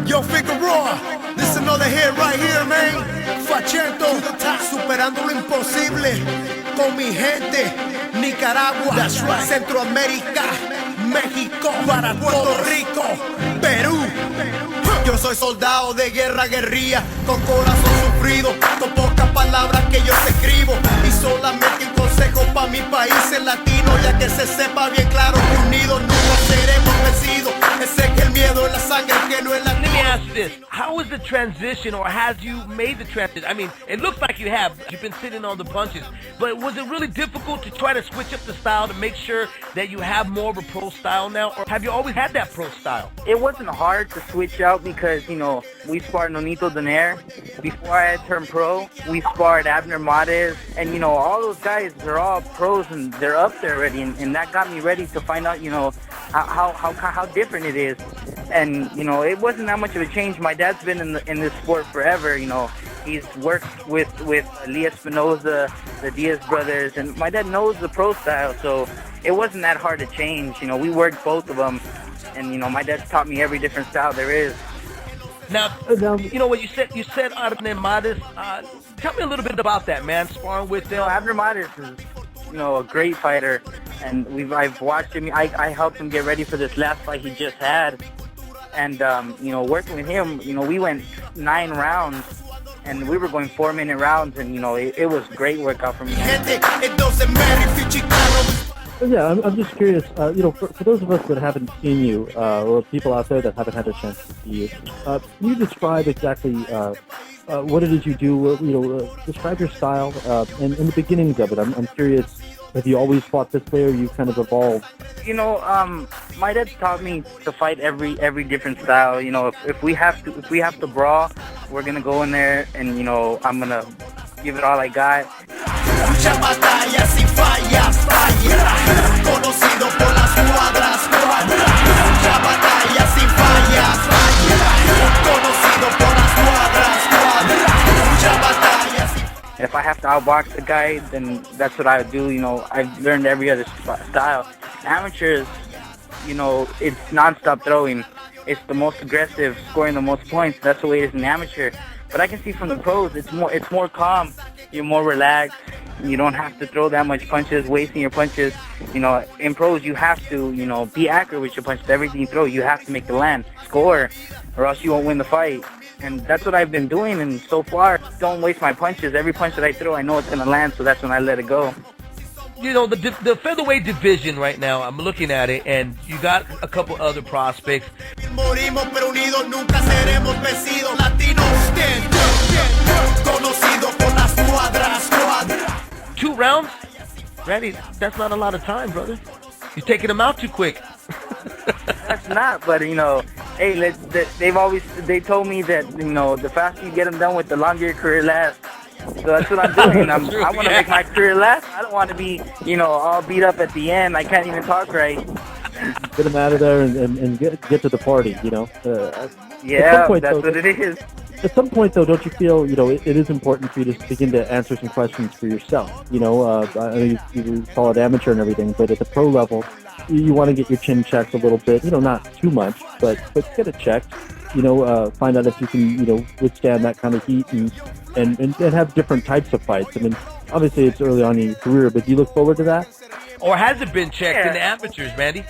Yo, Figueroa, this is another hit right here, man. Fachento, superando lo imposible con mi gente. Nicaragua, that's right. Centroamérica, México, para Puerto Rico, Perú. Yo soy soldado de guerra, guerrilla, con corazón sufrido, con pocas palabras que yo te escribo. Y solamente un consejo para mi país el latino, ya que se sepa bien claro que unidos nunca seremos vencidos. Sé que el miedo es la sangre que no es la. Let me ask you this. How was the transition, or has you made the transition? I mean, it looks like you have. You've been sitting on the punches. But was it really difficult to try to switch up the style to make sure that you have more of a pro style now? Or have you always had that pro style? It wasn't hard to switch out because, you know, we sparred Nonito Donaire. Before I had turned pro, we sparred Abner Mares. And, you know, all those guys, they're all pros and they're up there already. And that got me ready to find out, you know, how different it is. And, you know, it wasn't that much of a change. My dad's been in this sport forever, you know. He's worked with Lee Espinoza, the Diaz brothers, and my dad knows the pro style, so it wasn't that hard to change. You know, we worked both of them, and, you know, my dad's taught me every different style there is. Now, you know what you said Abner Mares. Tell me a little bit about that, man, sparring with them. You know, Abner Mares is, you know, a great fighter, and I've watched him. I helped him get ready for this last fight he just had. And, you know, working with him, you know, we went 9 rounds, and we were going 4-minute rounds, and, you know, it was great workout for me. Yeah, I'm just curious, you know, for those of us that haven't seen you, or people out there that haven't had a chance to see you, can you describe exactly what it is you do, you know, describe your style, and the beginnings of it. I'm curious, have you always fought this way, or you kind of evolved? You know, my dad taught me to fight every different style. You know, if we have to brawl, we're gonna go in there, and, you know, I'm gonna give it all I got. Muchas batallas y fallas, conocido por las cuadras, muchas batallas y fallas, conocido por las cuadras, muchas batallas. If I have to outbox the guy, then that's what I would do. You know, I've learned every other style. Amateurs, you know, it's non-stop throwing. It's the most aggressive, scoring the most points. That's the way it is in amateur. But I can see from the pros, it's more calm. You're more relaxed. You don't have to throw that much punches, wasting your punches. You know, in pros, you have to, you know, be accurate with your punches. Everything you throw, you have to make the land, score, or else you won't win the fight. And that's what I've been doing, and so far, don't waste my punches. Every punch that I throw, I know it's going to land, so that's when I let it go. You know, the featherweight division right now, I'm looking at it, and you got a couple other prospects. Morimos pero unidos nunca seremos vencidos. Latinos, conocido por las cuadras. 2 rounds? Randy, that's not a lot of time, brother. You're taking them out too quick. That's not, but, you know, hey, they told me that, you know, the faster you get them done with, the longer your career lasts. So that's what I'm doing. I want to make my career last. I don't want to be, you know, all beat up at the end. I can't even talk right. Get them out of there and get to the party, you know. Yeah, that's what it is. At some point, though, don't you feel, you know, it is important for you to begin to answer some questions for yourself? You know, I know you call it amateur and everything, but at the pro level, you want to get your chin checked a little bit. You know, not too much, but get it checked. You know, find out if you can, you know, withstand that kind of heat and have different types of fights. I mean, obviously it's early on in your career, but do you look forward to that? Or has it been checked in the amateurs, Randy?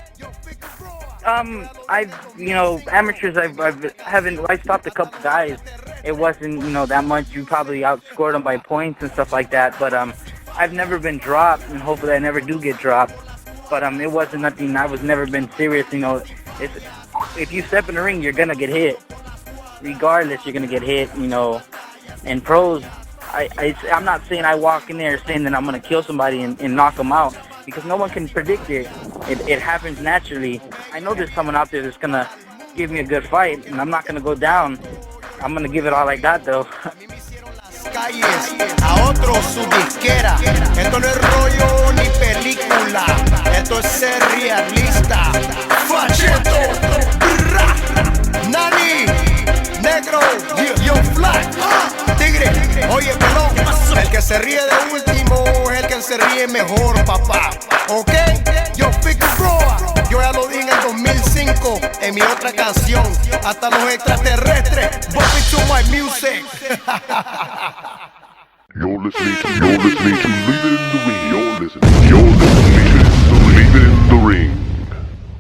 You know, amateurs, I stopped a couple guys. It wasn't, you know, that much. You probably outscored them by points and stuff like that. But I've never been dropped, and hopefully I never do get dropped. But it wasn't nothing. I was never been serious. You know, if you step in the ring, you're gonna get hit. Regardless, you're gonna get hit. You know, and pros, I'm not saying I walk in there saying that I'm gonna kill somebody and knock them out, because no one can predict it. It happens naturally. I know there's someone out there that's gonna give me a good fight, and I'm not gonna go down. I'm gonna give it all I got, though. Calles a otro su disquera. Esto no es rollo ni película. Esto es ser realista. Fachento, Nani, Negro, Yo Flat, Tigre. Oye, pelón, el que se ríe de último es el que se ríe mejor, papá. Ok, yo Figueroa, yo ya lo dije en el 2005 en mi otra canción. Hasta los extraterrestres, bumping to my music. You're listening to Leave It in the Ring. You're listening to Leave It in the Ring.